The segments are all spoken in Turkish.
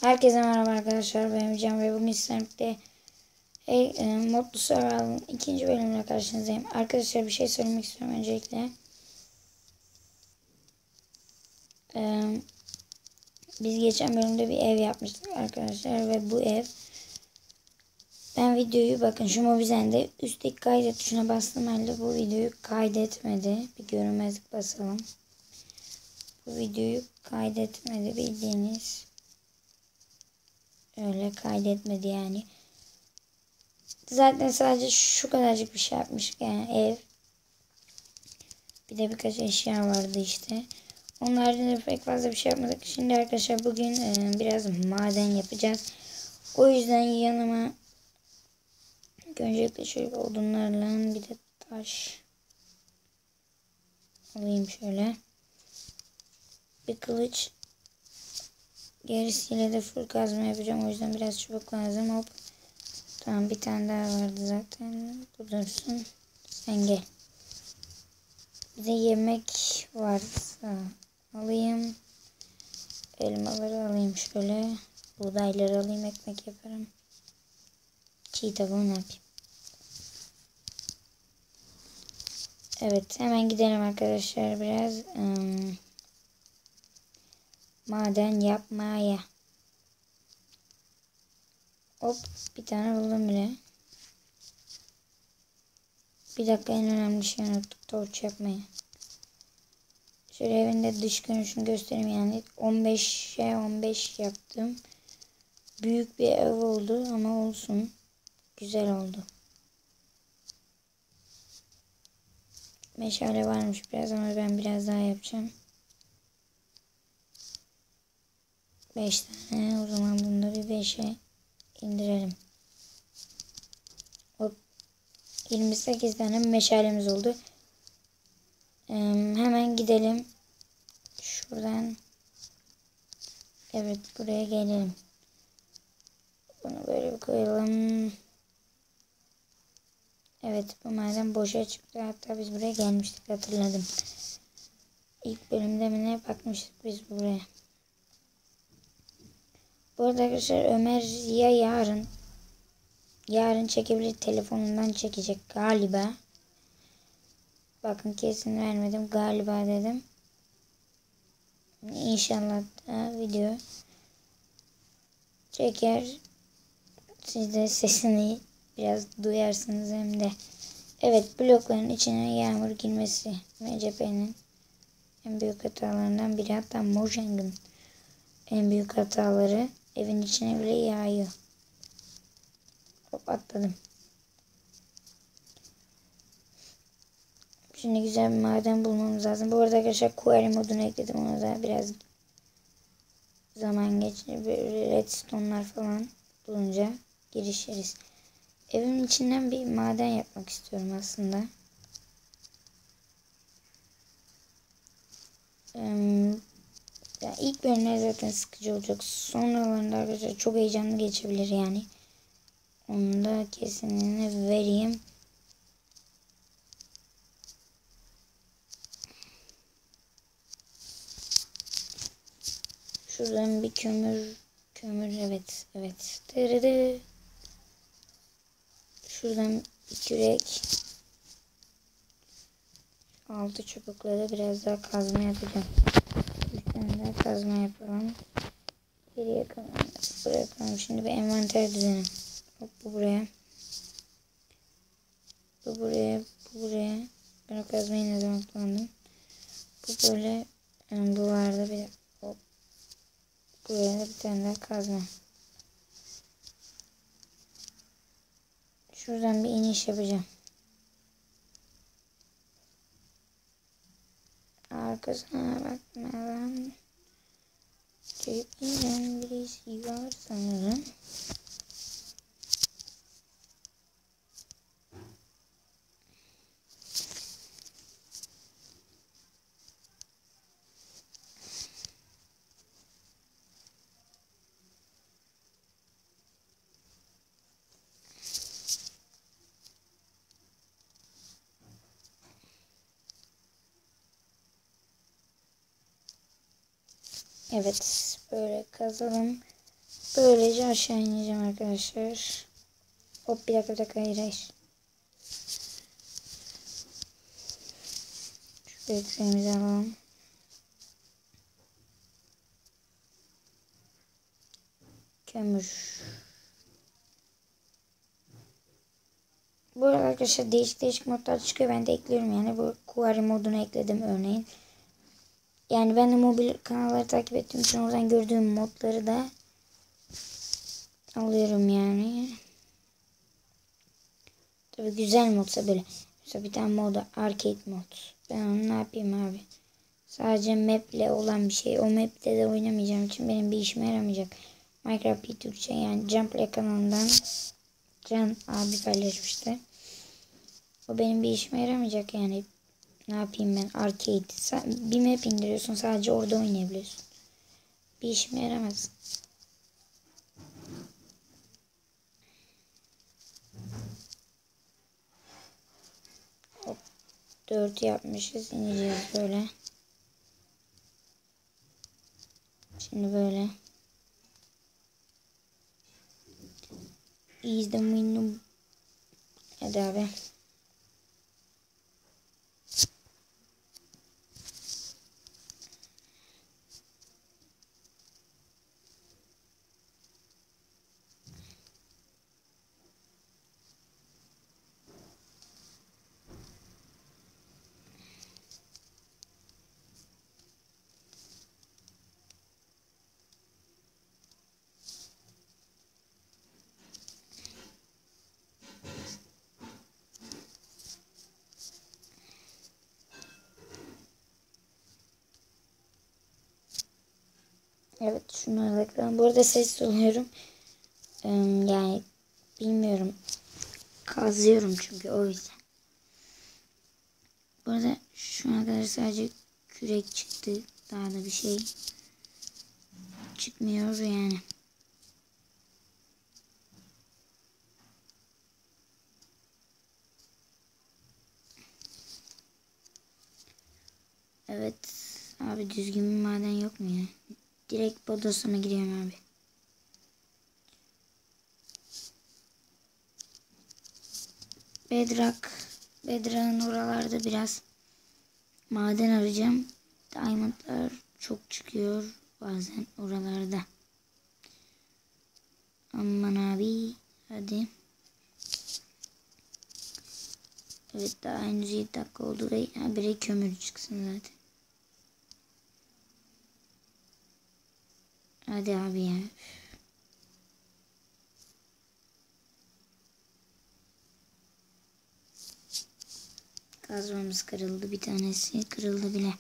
Herkese merhaba arkadaşlar, ben Can ve bugün sizlerle Modlu Survival'ın ikinci bölümüne karşınızdayım. Arkadaşlar bir şey söylemek istiyorum öncelikle. Biz geçen bölümde bir ev yapmıştık arkadaşlar ve bu ev, ben videoyu bakın şu Mobizen'de üstteki kaydet tuşuna bastım halde bu videoyu kaydetmedi. Bir görünmezlik basalım. Bu videoyu kaydetmedi, bildiğiniz öyle kaydetmedi yani. Zaten sadece şu kadarcık bir şey yapmıştık yani ev. Bir de birkaç eşya vardı işte. Onun haricinde pek fazla bir şey yapmadık. Şimdi arkadaşlar bugün biraz maden yapacağız. O yüzden yanıma öncelikle şöyle odunlarla bir de taş alayım şöyle. Bir kılıç. Gerisiyle de full kazma yapacağım. O yüzden biraz çubuk lazım. Hop. Tamam, bir tane daha vardı zaten. Bu dursun. Sen gel. Bir de yemek varsa alayım. Elmaları alayım şöyle. Buğdayları alayım, ekmek yaparım. Çiğ tavuğu ne yapayım? Evet, hemen gidelim arkadaşlar biraz maden yapmaya. Hop, bir tane buldum bile. Bir dakika, en önemli şey unuttuk, torç yapmayı. Şöyle evinde dış görünüşünü göstereyim yani. 15'e 15 yaptım. Büyük bir ev oldu ama olsun. Güzel oldu. Meşale varmış biraz ama ben biraz daha yapacağım. 5 tane. O zaman bunları bir 5'e indirelim. Hop. 28 tane meşalemiz oldu. Hemen gidelim. Şuradan. Evet, buraya gelelim. Bunu böyle bir koyalım. Evet, bu maden boşa çıktı. Hatta biz buraya gelmiştik, hatırladım. İlk bölümde mi ne bakmıştık biz buraya. Bu arada arkadaşlar Ömer ya yarın çekebilir, telefonundan çekecek galiba. Bakın, kesin vermedim, galiba dedim. İnşallah da video çeker. Siz de sesini biraz duyarsınız hem de. Evet, blokların içine yağmur girmesi MCP'nin en büyük hatalarından biri. Hatta Mojang'ın en büyük hataları, evin içine bile yağıyor. Hop, atladım. Şimdi güzel bir maden bulmamız lazım. Bu arada arkadaşlar quarry modunu ekledim. Ona da biraz zaman geçince böyle redstone'lar falan bulunca girişiriz. Evimin içinden bir maden yapmak istiyorum aslında. Yani ilk bölümler zaten sıkıcı olacak. Sonralarında arkadaşlar çok heyecanlı geçebilir yani. Onu da kesinlikle vereyim. Şuradan bir kömür, evet. Dırırı. Şuradan bir kürek. Altı çubukları biraz daha kazma yapacağım. Bir tane daha kazma yapalım. Geriye kalan buraya koyalım. Şimdi bir envanter düzeni. Hop, bu buraya. Bu buraya. Bu buraya. Ben o kazmayı ne zaman kullandım? Bu böyle. Yani bu vardı bir. Hop. Buraya da bir tane daha kazma. Şuradan bir iniş yapacağım. Arkasına bakmadan. Çekilden birisi var sanırım. Evet, böyle kazalım. Böylece aşağı ineceğim arkadaşlar. Hop bir dakika hayır. Şu ekmeğimizi alalım. Kömür. Bu arada arkadaşlar değişik modlar çıkıyor. Ben de ekliyorum yani. Bu Quarry modunu ekledim örneğin. Yani ben de mobil kanalları takip ettiğim için oradan gördüğüm modları da alıyorum yani. Tabii güzel modsa böyle. Mesela bir tane moda arcade mod. Ben onu ne yapayım abi? Sadece maple olan bir şey. O map'te de oynamayacağım için benim bir işime yaramayacak. Minecraft Türkçe yani Canplay kanalından Can abi paylaşmıştı. O benim bir işime yaramayacak yani. Ne yapayım ben arcade. Bir map indiriyorsun sadece orada oynayabiliyorsun. Bir işime yaramaz. Hop 4 yapmışız. İneceğiz böyle. Şimdi böyle. İzle minimum. Hadi abi. Evet şunu ekran. Bu arada ses oluyorum. Yani bilmiyorum. Kazıyorum çünkü o yüzden. Bu arada şu ana kadar sadece kürek çıktı. Daha da bir şey çıkmıyor yani. Evet. Abi düzgün bir maden yok mu ya? Direkt bodosuna giriyorum abi. Bedrock'ın oralarda biraz maden arayacağım. Diamondlar çok çıkıyor bazen oralarda. Aman abi. Hadi. Evet daha henüz 7 dakika oldu ve habire kömür çıksın zaten. Hadi abi ya. Kazmamız kırıldı. Bir tanesi kırıldı bile.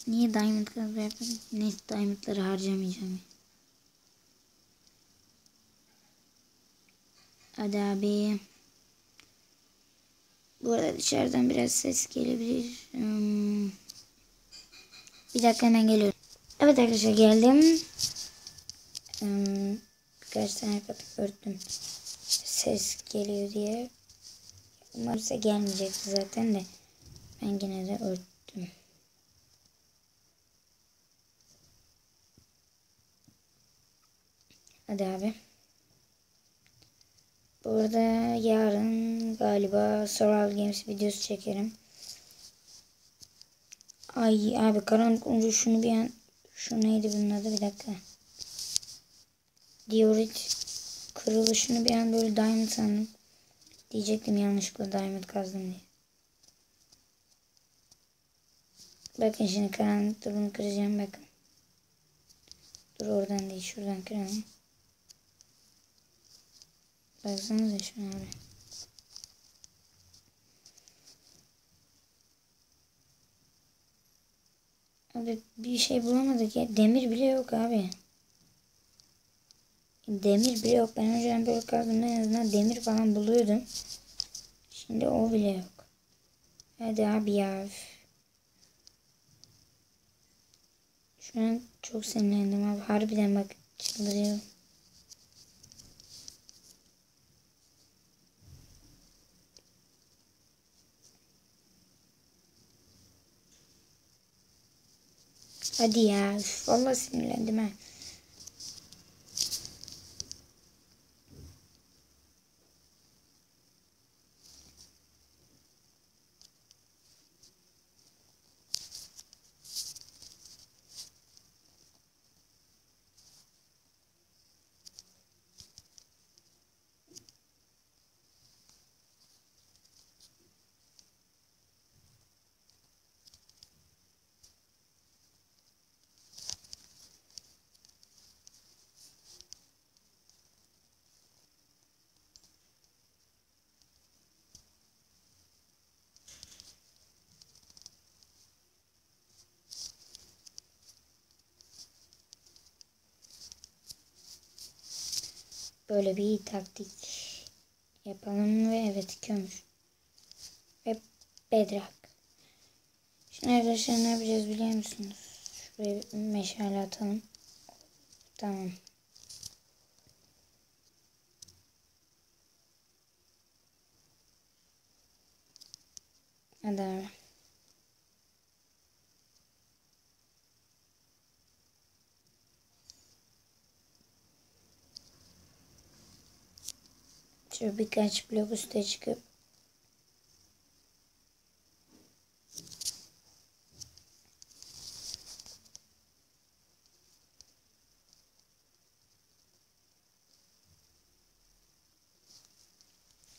Niye diamond kazma yapmadım? Neyse diamondları harcamayacağım. Hadi abi. Bu arada dışarıdan biraz ses gelebilir. Bir dakika hemen geliyorum. Evet arkadaşlar geldim. Birkaç tane kapı örttüm. Ses geliyor diye. Umarım size gelmeyecekti zaten de. Ben yine de örttüm. Hadi abi. Bu arada yarın galiba Survival Games videosu çekerim. Ay abi karanlık olunca şunu bir an... Şu neydi bunun adı bir dakika. Diorit kırılışını bir an böyle diamond sandım. Diyecektim yanlışlıkla diamond kazdım diye. Bakın şimdi karanlıkta bunu kıracağım bakın. Dur oradan değil şuradan kıralım. Baksanıza şuna abi. Abi bir şey bulamadık ya. Demir bile yok abi. Demir bile yok. Ben önceden böyle kazdım en azından demir falan buluyordum. Şimdi o bile yok. Hadi abi ya. Şu an çok sinirlendim abi. Harbiden bak çıldırıyorum. Hadi ya. Üf, vallahi sinirlendim ha. böyle bir taktik yapalım ve evet kömür ve bedrock. Şimdi arkadaşlar ne yapacağız biliyor musunuz? Şuraya bir meşale atalım. Tamam. Hadi abi. Şöyle birkaç blok üste çıkıp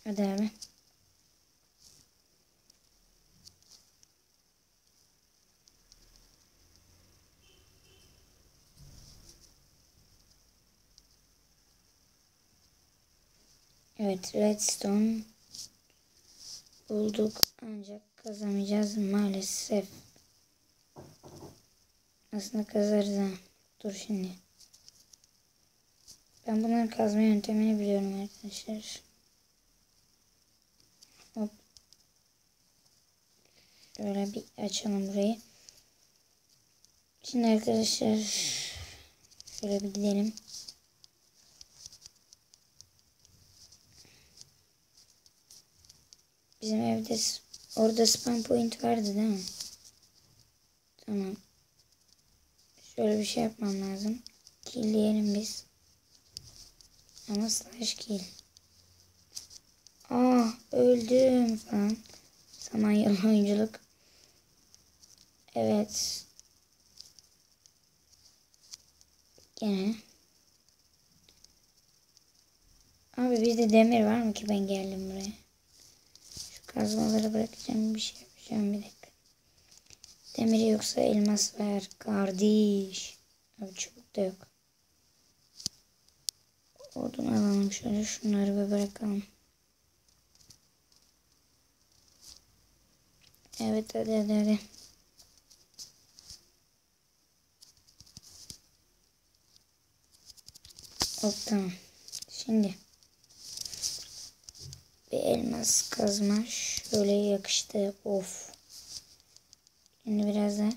hadi abi. Evet, redstone bulduk ancak kazamayacağız maalesef. Aslında kazarız ha. Dur şimdi. Ben bunların kazma yöntemini biliyorum arkadaşlar. Hop. Şöyle bir açalım burayı. Şimdi arkadaşlar şöyle bir gidelim. Bizim evde orada spawn point vardı değil mi? Tamam. Şöyle bir şey yapmam lazım. Killleyelim biz. Ama slash kill. Öldüm falan. Samanyolu oyunculuk. Evet. Gene. Abi bizde demir var mı ki ben geldim buraya? Şu kazmaları bırakacağım, bir şey yapacağım, bir dakika. Demiri yoksa elmas ver kardeş. Abi çubuk da yok. Odun alalım şöyle, şunları bir bırakalım. Evet hadi. Hop tamam. Şimdi bir elmas kazma şöyle yakıştı. Of. Şimdi biraz da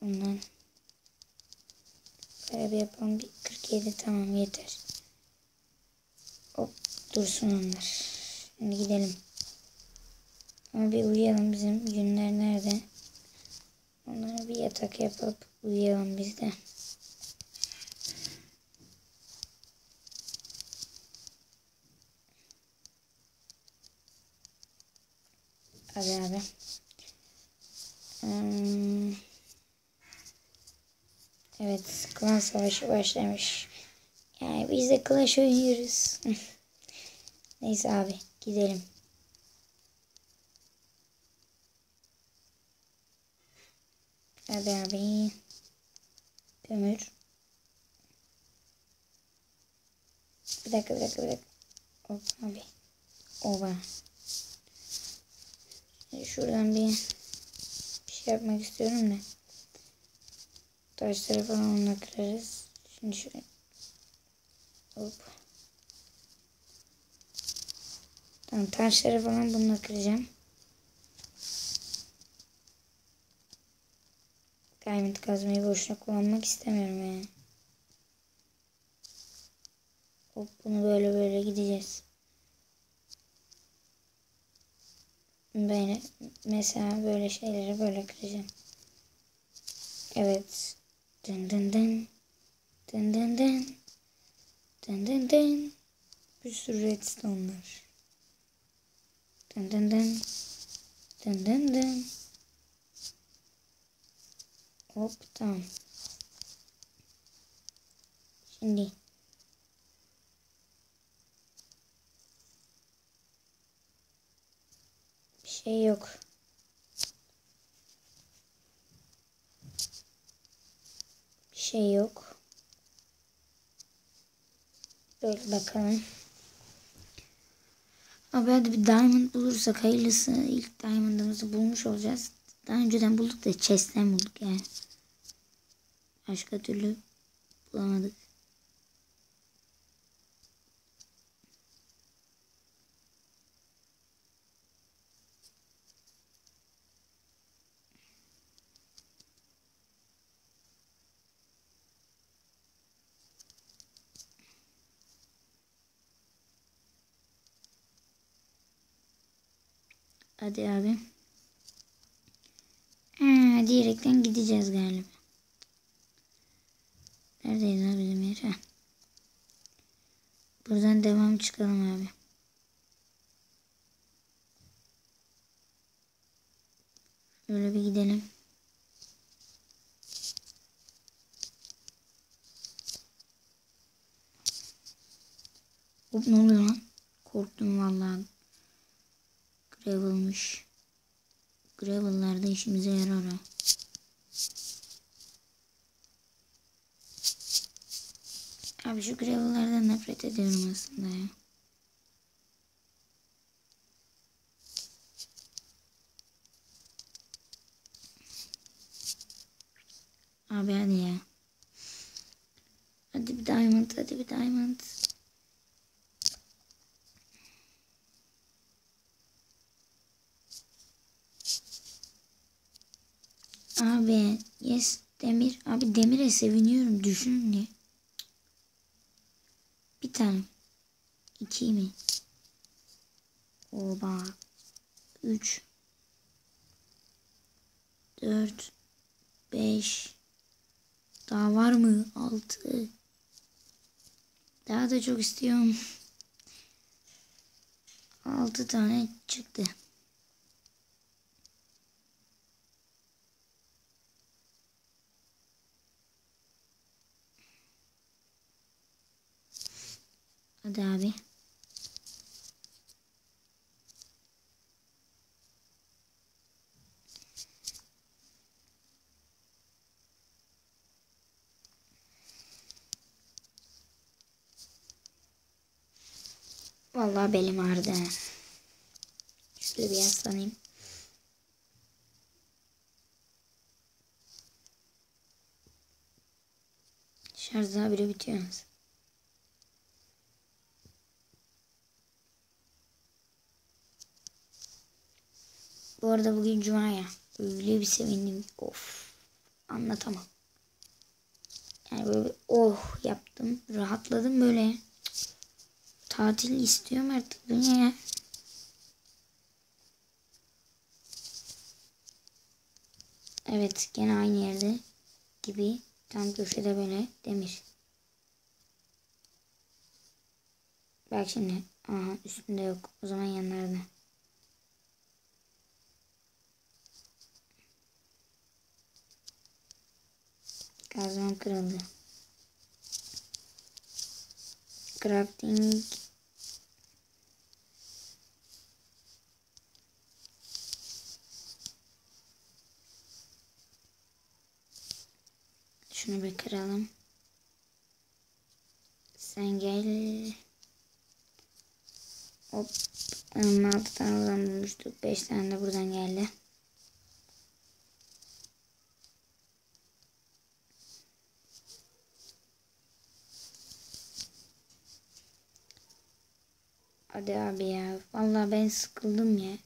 bundan böyle bir yapalım. Bir 47 tamam yeter. Hop dursun onlar. Şimdi gidelim. Ama bir uyuyalım, bizim günler nerede? Onlara bir yatak yapıp uyuyalım biz de. Hadi abi. Evet, klan savaşı başlamış. Yani biz de Clash oynuyoruz. Neyse abi gidelim. Hadi abi. Kömür. Bir dakika. Hop abi. Oba. Şuradan bir şey yapmak istiyorum da. Taşları falan onunla kırarız. Şimdi şöyle. Hop. Tamam, taşları falan bununla kıracağım. Diamond kazmayı boşuna kullanmak istemiyorum yani. Hop bunu böyle gideceğiz. Böyle mesela böyle şeyleri böyle kıracağım. Evet. Dın. Dın. Bir sürü redstone'lar. Dın. Hop tamam. Şimdi bir şey yok. Bir şey yok. Böyle bakalım. Abi hadi bir diamond bulursak hayırlısı. İlk diamond'ımızı bulmuş olacağız. Daha önceden bulduk da chest'ten bulduk yani. Başka türlü bulamadık. Hadi abi. Diyerekten gideceğiz galiba. Neredeyiz abi bizim yer? Heh. Buradan devam çıkalım abi. Şöyle bir gidelim. Hop, ne oluyor lan? Korktum vallahi. Gravel'mış. Gravel'lar da işimize yarar ha. Abi şu gravel'lardan nefret ediyorum aslında ya. Abi hadi ya. Hadi bir diamond, hadi bir diamond. Abi yes demir. Abi demire seviniyorum. Düşünün ya. Bir tane. 2 mi? Oba. 3. 4. 5. Daha var mı? 6. Daha da çok istiyorum. 6 tane çıktı. Hadi abi. Vallahi belim ağrıdı. Şöyle bir yaslanayım. Şarj daha bile bitiyor. Bu arada bugün cuma ya. Öyle bir sevindim. Of. Anlatamam. Yani böyle bir oh yaptım. Rahatladım böyle. Tatil istiyorum artık. Bu ne ya? Evet, gene aynı yerde gibi. Tam köşede böyle demir. Bak şimdi. Aha, üstünde yok. O zaman yanlarda. Kazmam kırıldı. Crafting. Şunu bir kıralım. Sen gel. Hop. 6 tane oradan bulmuştuk. 5 tane de buradan geldi. Hadi abi ya. Vallahi ben sıkıldım ya.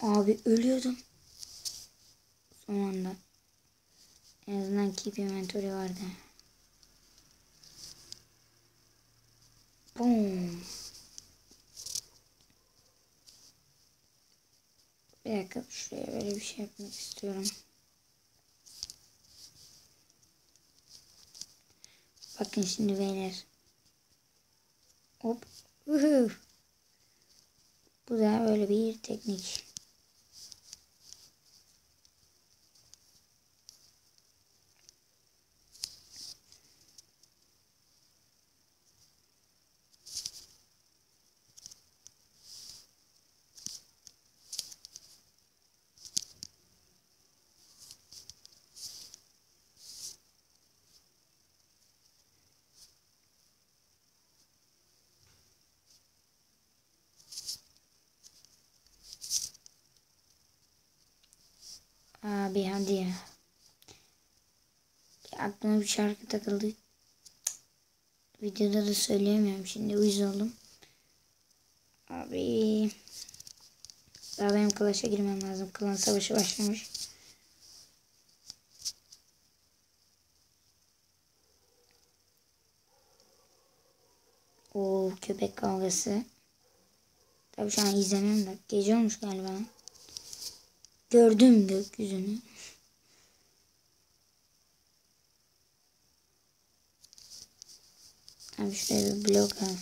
Abi ölüyordum. Son anda. En azından keep inventory vardı. Boom. Bir dakika, şuraya böyle bir şey yapmak istiyorum. Bakın şimdi beyler. Hop. Uhu. Bu da böyle bir teknik. Abi hadi ya. Aklıma bir şarkı takıldı. Videoda da söyleyemiyorum şimdi, uyuz oldum. Abi. Daha benim Clash'a girmem lazım. Klan savaşı başlamış. O köpek kavgası. Tabii şu an izlemiyorum da. Gece olmuş galiba. Gördüm gökyüzünü. Abi şuraya bir blok al.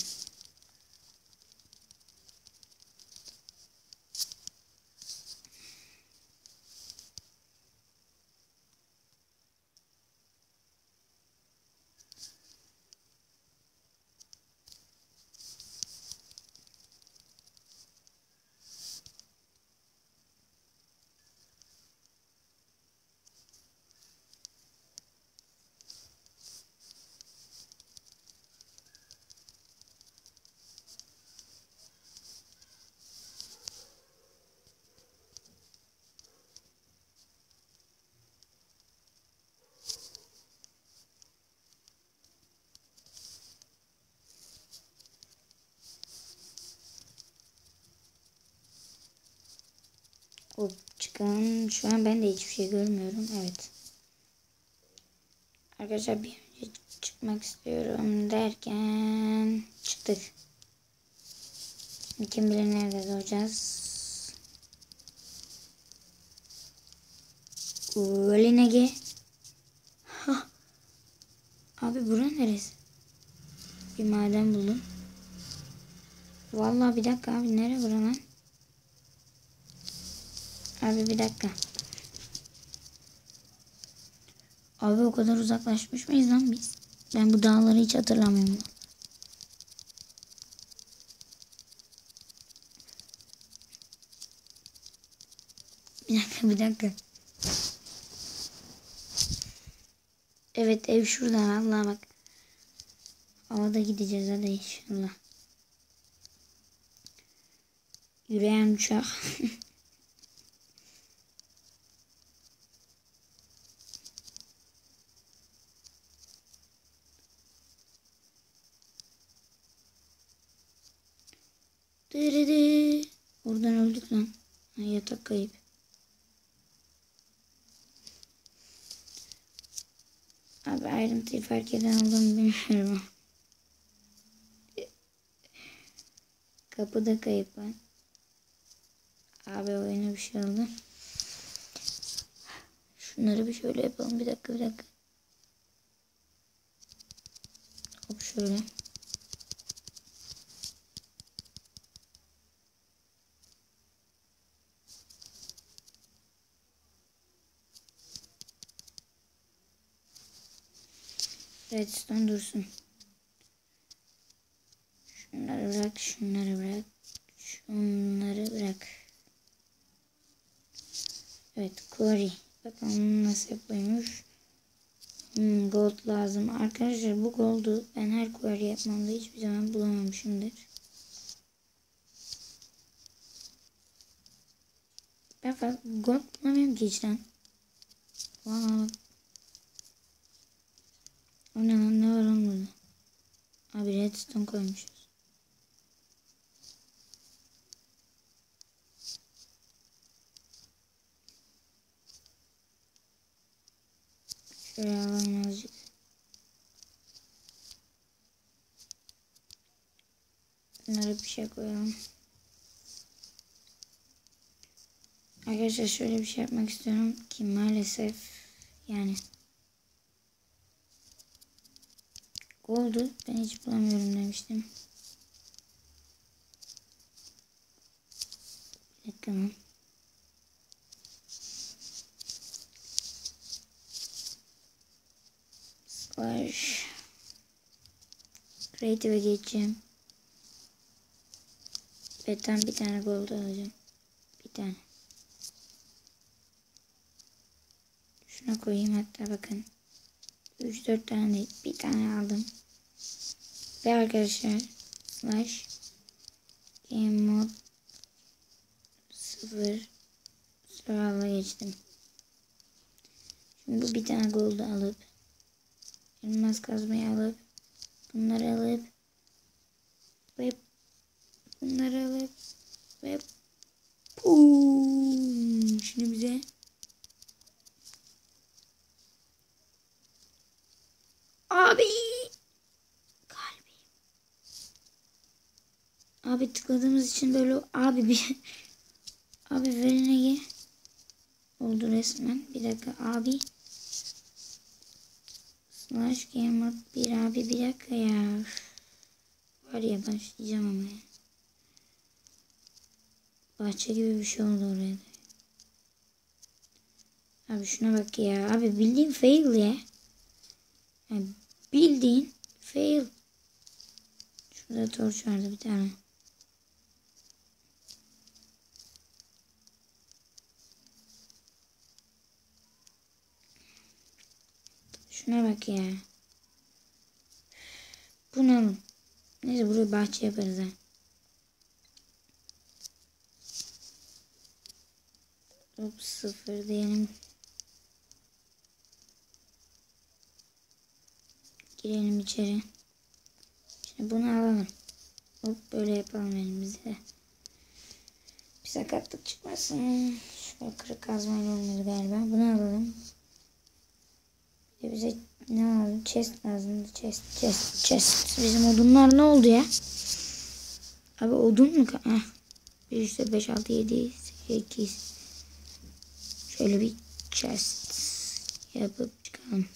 Hop çıkalım. Şu an ben de hiçbir şey görmüyorum. Evet. Arkadaşlar bir önce çıkmak istiyorum derken çıktık. Kim bilir nerede doğacağız. Öyle Nege. Hah. Abi bura neresi? Bir maden buldum. Vallahi bir dakika abi nere bura lan? Abi bir dakika. Abi o kadar uzaklaşmış mıyız lan biz? Ben bu dağları hiç hatırlamıyorum. Bir dakika bir dakika. Evet ev şurada. Allah bak. Havada gideceğiz hadi inşallah. Yürüyen uçak. Dırıdı. Oradan öldük lan. Ha, yatak kayıp. Abi ayrıntıyı fark eden oldu mu bilmiyorum. Kapıda kayıp var. Abi oyuna bir şey oldu. Şunları bir şöyle yapalım. Bir dakika bir dakika. Hop şöyle. Redstone dursun. Şunları bırak, şunları bırak. Şunları bırak. Evet, quarry. Bakalım nasıl yapılıyormuş. Gold lazım. Arkadaşlar bu goldu ben her quarry yapmamda hiçbir zaman bulamamışımdır. Ben fazla gold bulamıyorum ki hiç lan. Valla. O ne lan ne var lan burada? Abi redstone koymuşuz. Şuraya alalım azıcık. Bunlara bir şey koyalım. Arkadaşlar şöyle bir şey yapmak istiyorum ki maalesef yani gold'u ben hiç bulamıyorum demiştim. Bir dakika lan. Slash Creative'e geçeceğim. Ve tam bir tane gold alacağım. Bir tane. Şuna koyayım hatta bakın. 3-4 tane değil. Bir tane aldım. Ve arkadaşlar slash game mode 0 survival'a geçtim. Şimdi bu bir tane gold alıp elmas kazmayı alıp bunları alıp ve bunları alıp ve boom. Şimdi bize abi Abi tıkladığımız için böyle abi bir abi verine oldu resmen. Bir dakika abi. Slash game mode 1 abi bir dakika ya. Var ya başlayacağım ama ya. Bahçe gibi bir şey oldu oraya da. Abi şuna bak ya. Abi bildiğin fail ya. Yani bildiğin fail. Şurada torç vardı bir tane. Şuna bak ya. Bu ne oğlum? Neyse buraya bahçe yaparız ha. Hop 0 diyelim. Girelim içeri. Şimdi bunu alalım. Hop böyle yapalım elimizde. Bir sakatlık çıkmasın. Şöyle kırık kazmayla olmadı galiba. Bunu alalım. Bir de bize ne lazım? Chest lazım. Chest. Bizim odunlar ne oldu ya? Abi odun mu? Heh. 1, 3, 5, 6, 7, 8. Şöyle bir chest yapıp çıkalım.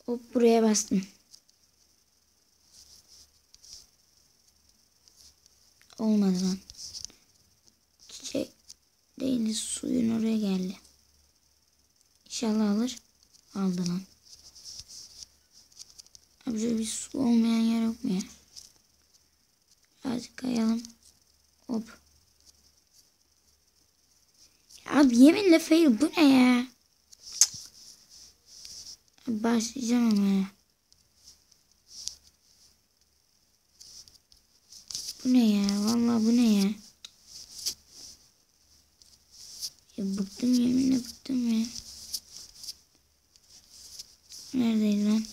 Hop buraya bastım. Olmadı lan. Çiçek değil suyun oraya geldi. İnşallah alır. Aldı lan. Abi şöyle bir su olmayan yer yok mu ya? Azıcık kayalım. Hop. Abi yeminle fail bu ne ya? Abi başlayacağım ama ya. Bu ne ya? Vallahi bu ne ya? Ya bıktım yeminle bıktım ya. Neredeydi lan?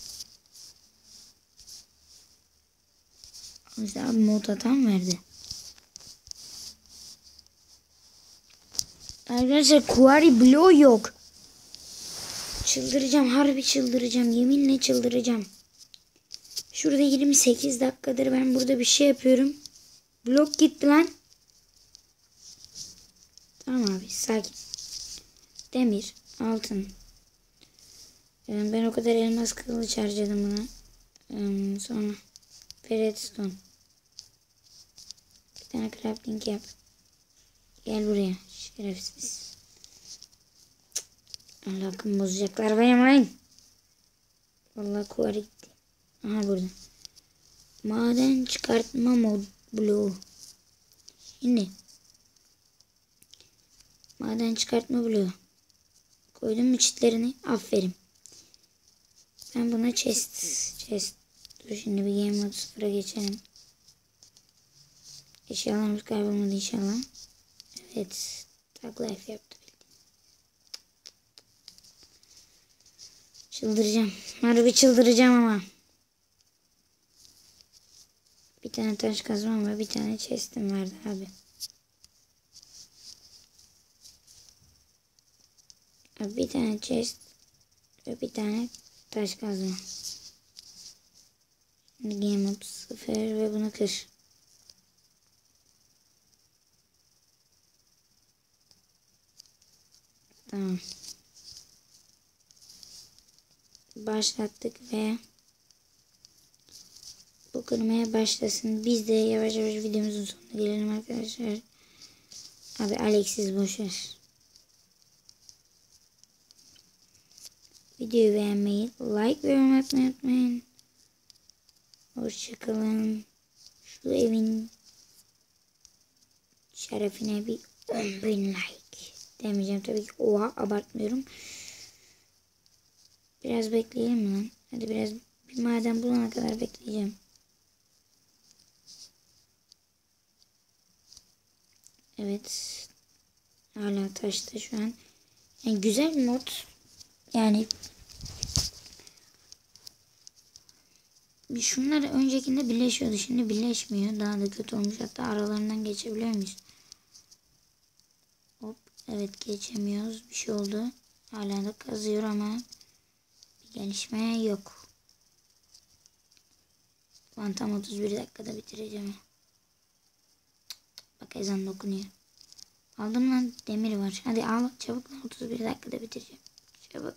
İşte abi mod atan verdi. Arkadaşlar quarry bloğu yok. Çıldıracağım. Harbi çıldıracağım. Yeminle çıldıracağım. Şurada 28 dakikadır ben burada bir şey yapıyorum. Blok gitti lan. Tamam abi sakin. Demir, altın. Ben o kadar elmas kılıç harcadım buna. Sonra redstone. Bir tane crafting yap. Gel buraya. Şerefsiz. Allah'ım bozacaklar benim lan. Vallahi kuvar gitti. Aha burada. Maden çıkartma mod bloğu. Şimdi. Maden çıkartma bloğu. Koydum mu çitlerini? Aferin. Ben buna chest. Dur şimdi bir game mode 0'a geçelim. Eşyalarımız kaybolmadı inşallah. Evet. Tag life yaptı. Çıldıracağım. Harbi çıldıracağım ama. Bir tane taş kazmam ve bir tane chest'im vardı abi. Abi bir tane chest ve bir tane taş kazma. Şimdi game mode 0 ve bunu kır. Tamam. Başlattık ve bu kırmaya başlasın. Biz de yavaş yavaş videomuzun sonuna gelelim arkadaşlar. Abi Alex'iz boşver. Videoyu beğenmeyi, like ve yorum atmayı unutmayın. Hoşçakalın. Şu evin şerefine bir 10.000 like demeyeceğim tabii ki. Oha abartmıyorum. Biraz bekleyelim mi lan? Hadi biraz bir maden bulana kadar bekleyeceğim. Evet. Hala taşta şu an. Yani güzel bir mod. Yani şunlar öncekinde birleşiyordu. Şimdi birleşmiyor. Daha da kötü olmuş. Hatta aralarından geçebiliyor muyuz? Hop. Evet geçemiyoruz. Bir şey oldu. Hala da kazıyor ama Gelişme yok. Lan tam 31 dakikada bitireceğim. Bak ezan dokunuyor. Aldım lan, demir var. Hadi al çabuk lan, 31 dakikada bitireceğim. Çabuk.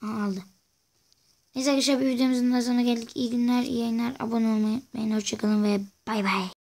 Aa, aldı. Neyse arkadaşlar, bir videomuzun da sonuna geldik. İyi günler, iyi yayınlar. Abone olmayı unutmayın. Hoşçakalın ve bay bay.